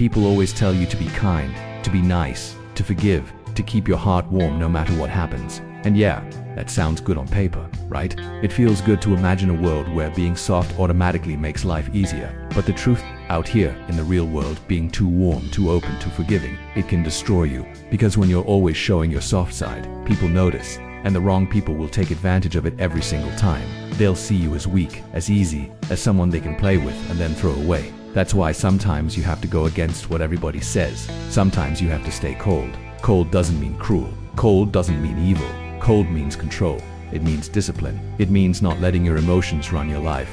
People always tell you to be kind, to be nice, to forgive, to keep your heart warm no matter what happens. And yeah, that sounds good on paper, right? It feels good to imagine a world where being soft automatically makes life easier. But the truth, out here in the real world, being too warm, too open, too forgiving, it can destroy you. Because when you're always showing your soft side, people notice, and the wrong people will take advantage of it every single time. They'll see you as weak, as easy, as someone they can play with and then throw away. That's why sometimes you have to go against what everybody says. Sometimes you have to stay cold. Cold doesn't mean cruel. Cold doesn't mean evil. Cold means control. It means discipline. It means not letting your emotions run your life.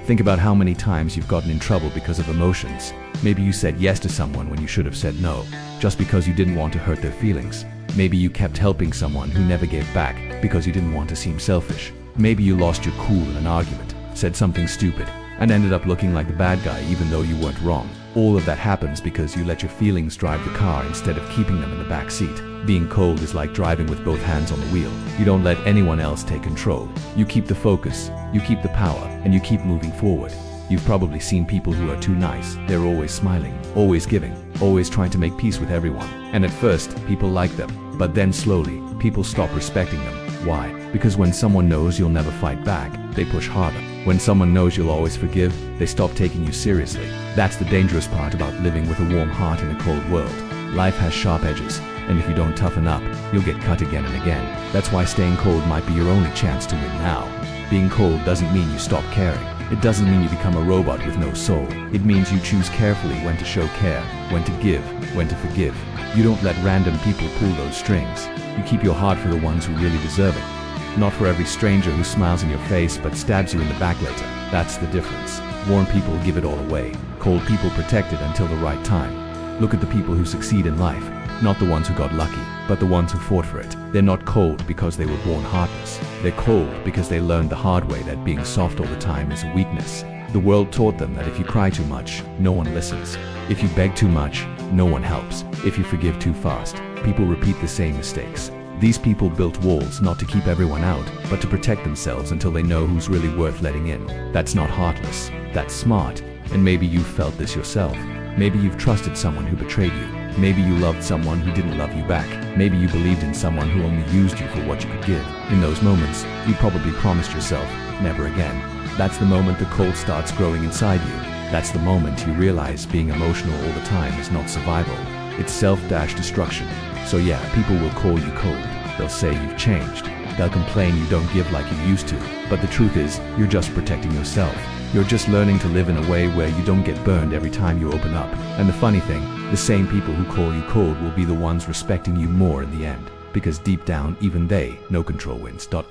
Think about how many times you've gotten in trouble because of emotions. Maybe you said yes to someone when you should have said no, just because you didn't want to hurt their feelings. Maybe you kept helping someone who never gave back because you didn't want to seem selfish. Maybe you lost your cool in an argument, said something stupid, and ended up looking like the bad guy even though you weren't wrong. All of that happens because you let your feelings drive the car instead of keeping them in the back seat. Being cold is like driving with both hands on the wheel. You don't let anyone else take control. You keep the focus, you keep the power, and you keep moving forward. You've probably seen people who are too nice. They're always smiling, always giving, always trying to make peace with everyone. And at first, people like them. But then slowly, people stop respecting them. Why? Because when someone knows you'll never fight back, they push harder. When someone knows you'll always forgive, they stop taking you seriously. That's the dangerous part about living with a warm heart in a cold world. Life has sharp edges, and if you don't toughen up, you'll get cut again and again. That's why staying cold might be your only chance to win now. Being cold doesn't mean you stop caring. It doesn't mean you become a robot with no soul. It means you choose carefully when to show care, when to give, when to forgive. You don't let random people pull those strings. You keep your heart for the ones who really deserve it. Not for every stranger who smiles in your face but stabs you in the back later. That's the difference. Warm people give it all away. Cold people protect it until the right time. Look at the people who succeed in life. Not the ones who got lucky, but the ones who fought for it. They're not cold because they were born heartless. They're cold because they learned the hard way that being soft all the time is a weakness. The world taught them that if you cry too much, no one listens. If you beg too much, no one helps. If you forgive too fast, people repeat the same mistakes. These people built walls not to keep everyone out, but to protect themselves until they know who's really worth letting in. That's not heartless, that's smart. And maybe you've felt this yourself. Maybe you've trusted someone who betrayed you. Maybe you loved someone who didn't love you back. Maybe you believed in someone who only used you for what you could give. In those moments, you probably promised yourself, never again. That's the moment the cold starts growing inside you. That's the moment you realize being emotional all the time is not survival. It's self-destruction. So yeah, people will call you cold. They'll say you've changed. They'll complain you don't give like you used to. But the truth is, you're just protecting yourself. You're just learning to live in a way where you don't get burned every time you open up. And the funny thing, the same people who call you cold will be the ones respecting you more in the end. Because deep down, even they know control wins. The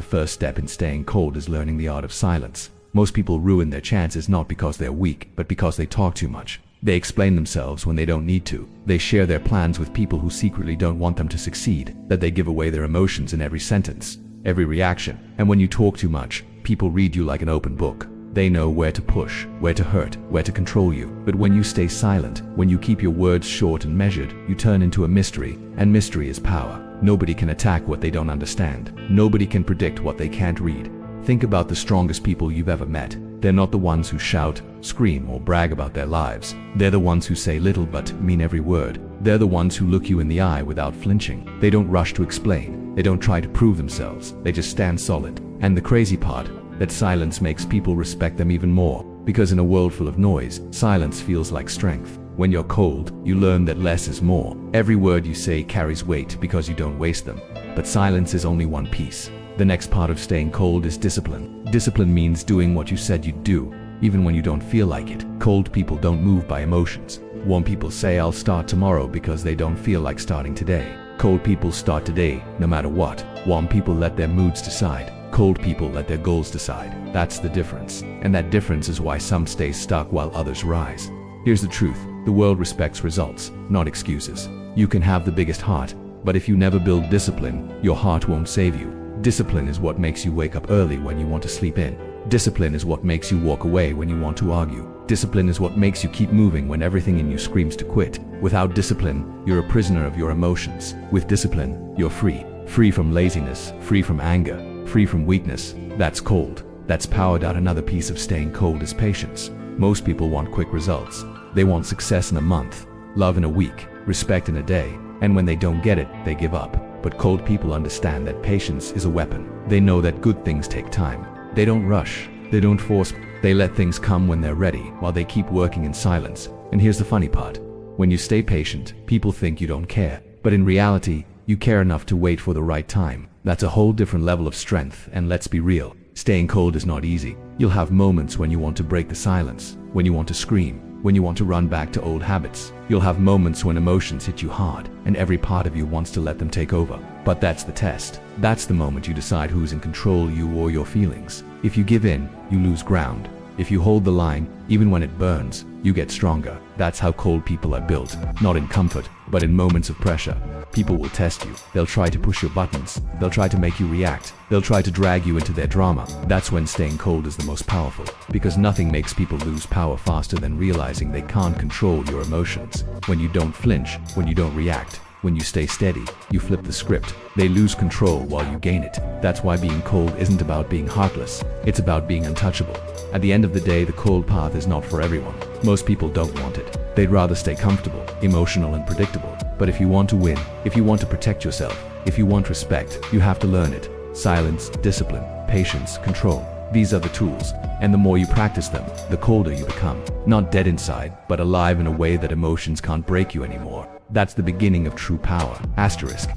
first step in staying cold is learning the art of silence. Most people ruin their chances not because they're weak, but because they talk too much. They explain themselves when they don't need to. They share their plans with people who secretly don't want them to succeed. That they give away their emotions in every sentence, every reaction. And when you talk too much, people read you like an open book. They know where to push, where to hurt, where to control you. But when you stay silent, when you keep your words short and measured, you turn into a mystery. And mystery is power. Nobody can attack what they don't understand. Nobody can predict what they can't read. Think about the strongest people you've ever met. They're not the ones who shout, scream, or brag about their lives. They're the ones who say little but mean every word. They're the ones who look you in the eye without flinching. They don't rush to explain. They don't try to prove themselves. They just stand solid. And the crazy part, that silence makes people respect them even more. Because in a world full of noise, silence feels like strength. When you're cold, you learn that less is more. Every word you say carries weight because you don't waste them. But silence is only one piece. The next part of staying cold is discipline. Discipline means doing what you said you'd do, even when you don't feel like it. Cold people don't move by emotions. Warm people say I'll start tomorrow because they don't feel like starting today. Cold people start today, no matter what. Warm people let their moods decide. Cold people let their goals decide. That's the difference. And that difference is why some stay stuck while others rise. Here's the truth. The world respects results, not excuses. You can have the biggest heart, but if you never build discipline, your heart won't save you. Discipline is what makes you wake up early when you want to sleep in. Discipline is what makes you walk away when you want to argue. Discipline is what makes you keep moving when everything in you screams to quit. Without discipline, you're a prisoner of your emotions. With discipline, you're free. Free from laziness, free from anger, free from weakness. That's cold. That's powered out. Another piece of staying cold is patience. Most people want quick results. They want success in a month, love in a week, respect in a day, and when they don't get it, they give up. But cold people understand that patience is a weapon. They know that good things take time. They don't rush. They don't force. They let things come when they're ready, while they keep working in silence. And here's the funny part. When you stay patient, people think you don't care. But in reality, you care enough to wait for the right time. That's a whole different level of strength, and let's be real. Staying cold is not easy. You'll have moments when you want to break the silence, when you want to scream, when you want to run back to old habits. You'll have moments when emotions hit you hard, and every part of you wants to let them take over. But that's the test. That's the moment you decide who's in control, you or your feelings. If you give in, you lose ground. If you hold the line, even when it burns, you get stronger. That's how cold people are built, not in comfort, but in moments of pressure. People will test you. They'll try to push your buttons. They'll try to make you react. They'll try to drag you into their drama. That's when staying cold is the most powerful, because nothing makes people lose power faster than realizing they can't control your emotions. When you don't flinch, when you don't react, when you stay steady, you flip the script. They lose control while you gain it. That's why being cold isn't about being heartless. It's about being untouchable. At the end of the day, the cold path is not for everyone. Most people don't want it. They'd rather stay comfortable, emotional, and predictable. But if you want to win, if you want to protect yourself, if you want respect, you have to learn it. Silence, discipline, patience, control. These are the tools, and the more you practice them, the colder you become. Not dead inside, but alive in a way that emotions can't break you anymore. That's the beginning of true power. Asterisk.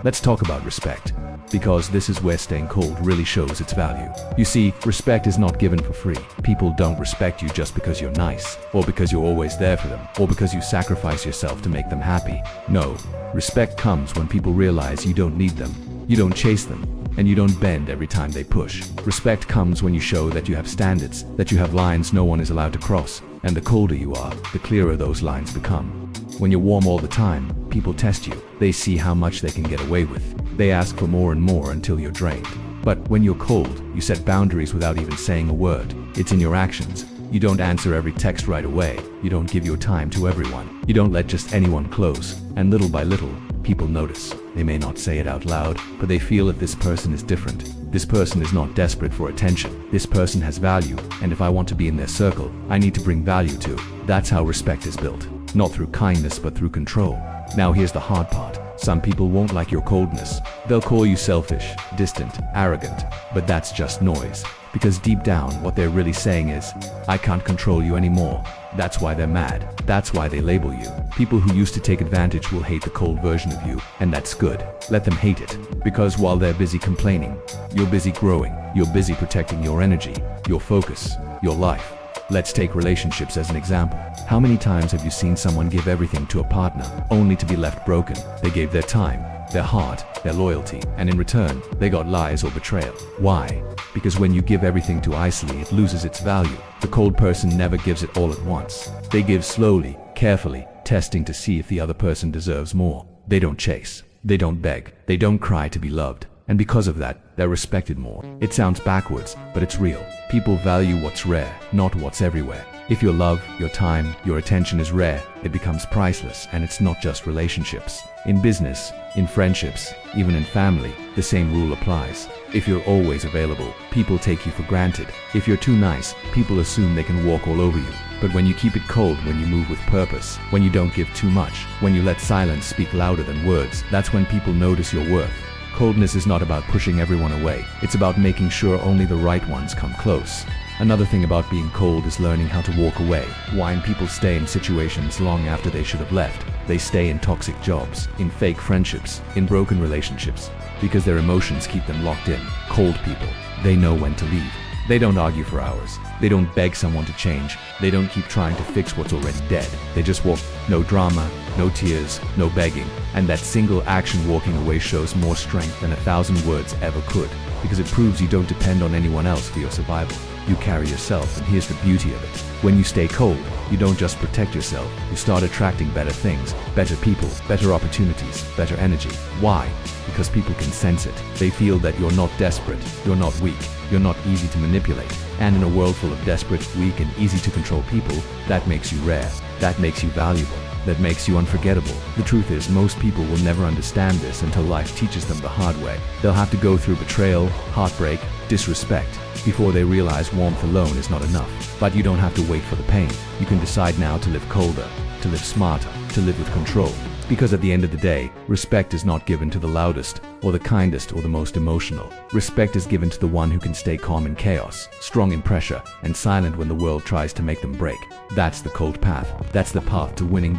Let's talk about respect, because this is where staying cold really shows its value. You see, respect is not given for free. People don't respect you just because you're nice, or because you're always there for them, or because you sacrifice yourself to make them happy. No, respect comes when people realize you don't need them, you don't chase them, and you don't bend every time they push. Respect comes when you show that you have standards, that you have lines no one is allowed to cross, and the colder you are, the clearer those lines become. When you're warm all the time, people test you. They see how much they can get away with. They ask for more and more until you're drained. But when you're cold, you set boundaries without even saying a word. It's in your actions. You don't answer every text right away. You don't give your time to everyone. You don't let just anyone close. And little by little, people notice. They may not say it out loud, but they feel that this person is different. This person is not desperate for attention. This person has value, and if I want to be in their circle, I need to bring value too. That's how respect is built. Not through kindness, but through control. Now here's the hard part. Some people won't like your coldness. They'll call you selfish, distant, arrogant, but that's just noise. Because deep down, what they're really saying is, I can't control you anymore. That's why they're mad. That's why they label you. People who used to take advantage will hate the cold version of you, and that's good. Let them hate it. Because while they're busy complaining, you're busy growing. You're busy protecting your energy, your focus, your life. Let's take relationships as an example. How many times have you seen someone give everything to a partner, only to be left broken? They gave their time, their heart, their loyalty, and in return, they got lies or betrayal. Why? Because when you give everything too easily, it loses its value. The cold person never gives it all at once. They give slowly, carefully, testing to see if the other person deserves more. They don't chase. They don't beg. They don't cry to be loved. And because of that, they're respected more. It sounds backwards, but it's real. People value what's rare, not what's everywhere. If your love, your time, your attention is rare, it becomes priceless, and it's not just relationships. In business, in friendships, even in family, the same rule applies. If you're always available, people take you for granted. If you're too nice, people assume they can walk all over you. But when you keep it cold, when you move with purpose, when you don't give too much, when you let silence speak louder than words, that's when people notice your worth. Coldness is not about pushing everyone away. It's about making sure only the right ones come close. Another thing about being cold is learning how to walk away. Why people stay in situations long after they should have left. They stay in toxic jobs, in fake friendships, in broken relationships, because their emotions keep them locked in. Cold people, they know when to leave. They don't argue for hours. They don't beg someone to change. They don't keep trying to fix what's already dead. They just walk. No drama, no tears, no begging. And that single action, walking away, shows more strength than 1,000 words ever could, because it proves you don't depend on anyone else for your survival. You carry yourself, and here's the beauty of it. When you stay cold, you don't just protect yourself, you start attracting better things, better people, better opportunities, better energy. Why? Because people can sense it. They feel that you're not desperate, you're not weak, you're not easy to manipulate. And in a world full of desperate, weak, and easy to control people, that makes you rare. That makes you valuable. that makes you unforgettable. The truth is, most people will never understand this until life teaches them the hard way. They'll have to go through betrayal, heartbreak, disrespect, before they realize warmth alone is not enough. But you don't have to wait for the pain. You can decide now to live colder, to live smarter, to live with control. Because at the end of the day, respect is not given to the loudest, or the kindest, or the most emotional. Respect is given to the one who can stay calm in chaos, strong in pressure, and silent when the world tries to make them break. That's the cold path. That's the path to winning.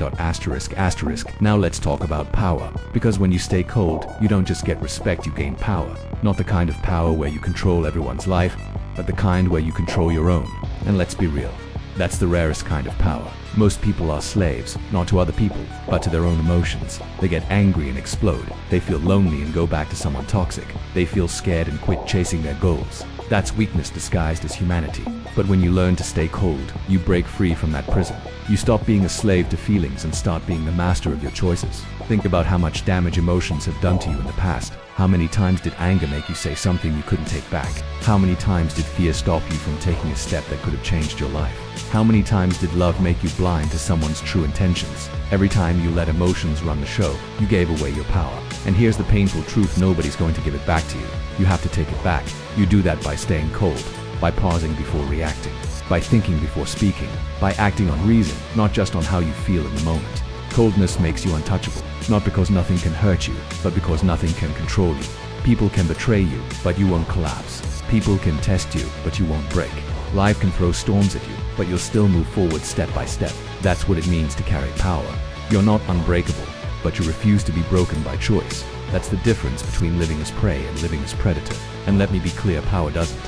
Now let's talk about power. Because when you stay cold, you don't just get respect, you gain power. Not the kind of power where you control everyone's life, but the kind where you control your own. And let's be real, that's the rarest kind of power. Most people are slaves, not to other people, but to their own emotions. They get angry and explode. They feel lonely and go back to someone toxic. They feel scared and quit chasing their goals. That's weakness disguised as humanity. But when you learn to stay cold, you break free from that prison. You stop being a slave to feelings and start being the master of your choices. Think about how much damage emotions have done to you in the past. How many times did anger make you say something you couldn't take back? How many times did fear stop you from taking a step that could have changed your life? How many times did love make you blind to someone's true intentions? Every time you let emotions run the show, you gave away your power. And here's the painful truth, nobody's going to give it back to you. You have to take it back. You do that by staying cold, by pausing before reacting, by thinking before speaking, by acting on reason, not just on how you feel in the moment. Coldness makes you untouchable, not because nothing can hurt you, but because nothing can control you. People can betray you, but you won't collapse. People can test you, but you won't break. Life can throw storms at you, but you'll still move forward step by step. That's what it means to carry power. You're not unbreakable, but you refuse to be broken by choice. That's the difference between living as prey and living as predator. And let me be clear, power doesn't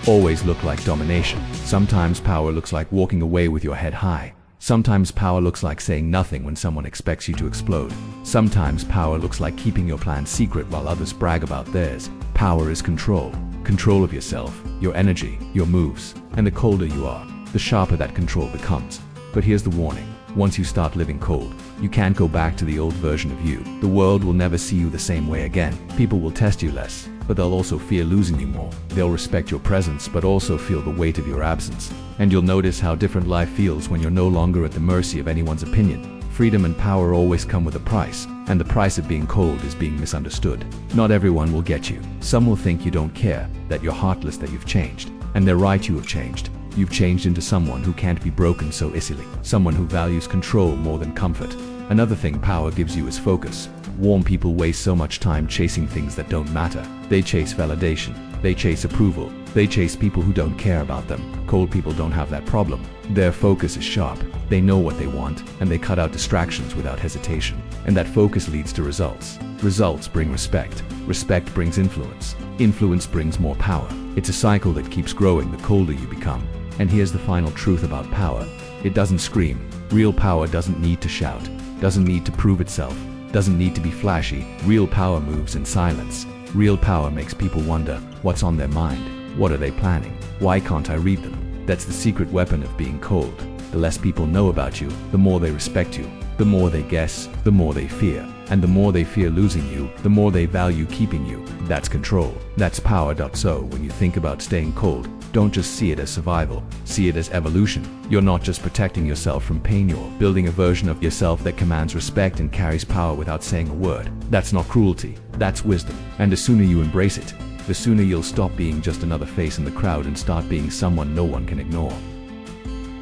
always look like domination. Sometimes power looks like walking away with your head high. Sometimes power looks like saying nothing when someone expects you to explode. Sometimes power looks like keeping your plans secret while others brag about theirs. Power is control. Control of yourself, your energy, your moves. And the colder you are, the sharper that control becomes. But here's the warning. Once you start living cold, you can't go back to the old version of you. The world will never see you the same way again. People will test you less, but they'll also fear losing you more. They'll respect your presence, but also feel the weight of your absence. And you'll notice how different life feels when you're no longer at the mercy of anyone's opinion. Freedom and power always come with a price, and the price of being cold is being misunderstood. Not everyone will get you. Some will think you don't care, that you're heartless, that you've changed. And they're right, you have changed. You've changed into someone who can't be broken so easily. Someone who values control more than comfort. Another thing power gives you is focus. Warm people waste so much time chasing things that don't matter. They chase validation. They chase approval. They chase people who don't care about them. Cold people don't have that problem. Their focus is sharp. They know what they want, and they cut out distractions without hesitation. And that focus leads to results. Results bring respect. Respect brings influence. Influence brings more power. It's a cycle that keeps growing the colder you become. And here's the final truth about power. It doesn't scream. Real power doesn't need to shout, doesn't need to prove itself, doesn't need to be flashy. Real power moves in silence. Real power makes people wonder, what's on their mind? What are they planning? Why can't I read them? That's the secret weapon of being cold. The less people know about you, the more they respect you. The more they guess, the more they fear. And the more they fear losing you, the more they value keeping you. That's control. That's power. So when you think about staying cold, don't just see it as survival. See it as evolution. You're not just protecting yourself from pain, you're building a version of yourself that commands respect and carries power without saying a word. That's not cruelty. That's wisdom. And the sooner you embrace it, the sooner you'll stop being just another face in the crowd and start being someone no one can ignore.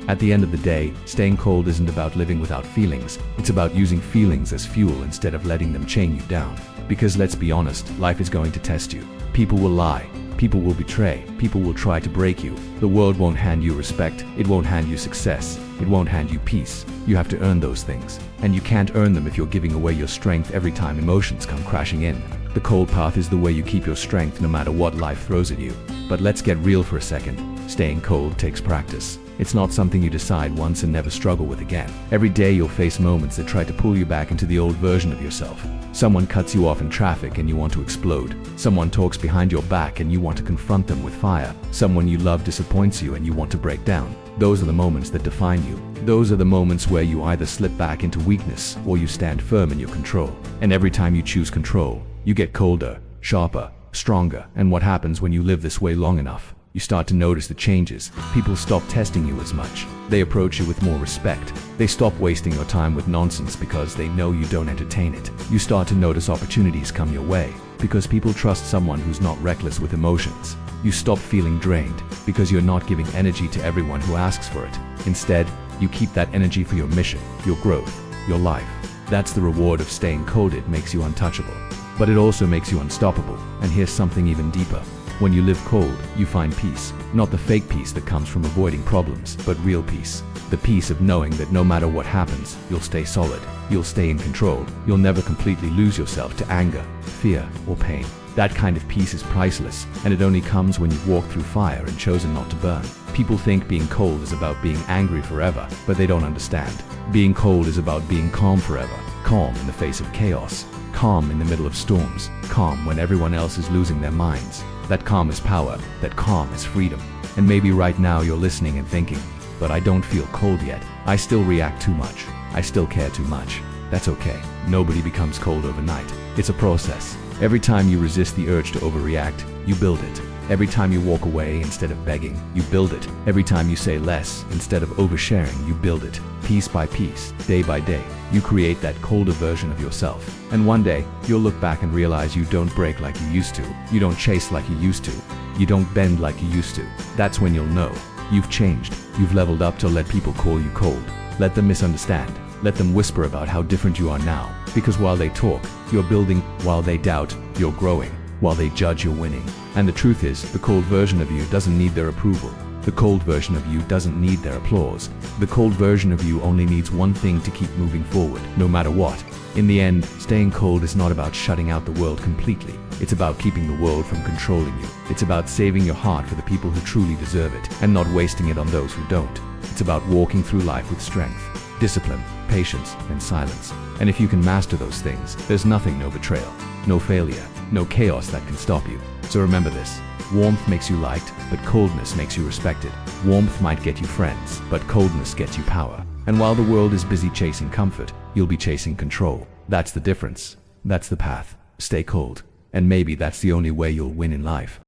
At the end of the day, staying cold isn't about living without feelings. It's about using feelings as fuel instead of letting them chain you down. Because let's be honest, life is going to test you. People will lie. People will betray. People will try to break you. The world won't hand you respect. It won't hand you success. It won't hand you peace. You have to earn those things. And you can't earn them if you're giving away your strength every time emotions come crashing in. The cold path is the way you keep your strength no matter what life throws at you. But let's get real for a second. Staying cold takes practice. It's not something you decide once and never struggle with again. Every day you'll face moments that try to pull you back into the old version of yourself. Someone cuts you off in traffic and you want to explode. Someone talks behind your back and you want to confront them with fire. Someone you love disappoints you and you want to break down. Those are the moments that define you. Those are the moments where you either slip back into weakness or you stand firm in your control. And every time you choose control, you get colder, sharper, stronger. And what happens when you live this way long enough? You start to notice the changes. People stop testing you as much. They approach you with more respect. They stop wasting your time with nonsense because they know you don't entertain it. You start to notice opportunities come your way because people trust someone who's not reckless with emotions. You stop feeling drained because you're not giving energy to everyone who asks for it. Instead, you keep that energy for your mission, your growth, your life. That's the reward of staying cold. It makes you untouchable, but it also makes you unstoppable. And here's something even deeper. When you live cold, you find peace. Not the fake peace that comes from avoiding problems, but real peace. The peace of knowing that no matter what happens, you'll stay solid, you'll stay in control, you'll never completely lose yourself to anger, fear, or pain. That kind of peace is priceless, and it only comes when you've walked through fire and chosen not to burn. People think being cold is about being angry forever, but they don't understand. Being cold is about being calm forever. Calm in the face of chaos. Calm in the middle of storms. Calm when everyone else is losing their minds. That calm is power. That calm is freedom. And maybe right now you're listening and thinking, but I don't feel cold yet. I still react too much. I still care too much. That's okay. Nobody becomes cold overnight. It's a process. Every time you resist the urge to overreact, you build it. Every time you walk away instead of begging, you build it. Every time you say less instead of oversharing, you build it. Piece by piece, day by day, you create that colder version of yourself. And one day, you'll look back and realize you don't break like you used to. You don't chase like you used to. You don't bend like you used to. That's when you'll know you've changed. You've leveled up to let people call you cold. Let them misunderstand. Let them whisper about how different you are now. Because while they talk, you're building. While they doubt, you're growing. While they judge, you're winning. And the truth is, the cold version of you doesn't need their approval. The cold version of you doesn't need their applause. The cold version of you only needs one thing to keep moving forward, no matter what. In the end, staying cold is not about shutting out the world completely. It's about keeping the world from controlling you. It's about saving your heart for the people who truly deserve it, and not wasting it on those who don't. It's about walking through life with strength, discipline, patience, and silence. And if you can master those things, there's nothing, no betrayal, no failure, no chaos that can stop you. So remember this. Warmth makes you liked, but coldness makes you respected. Warmth might get you friends, but coldness gets you power. And while the world is busy chasing comfort, you'll be chasing control. That's the difference. That's the path. Stay cold. And maybe that's the only way you'll win in life.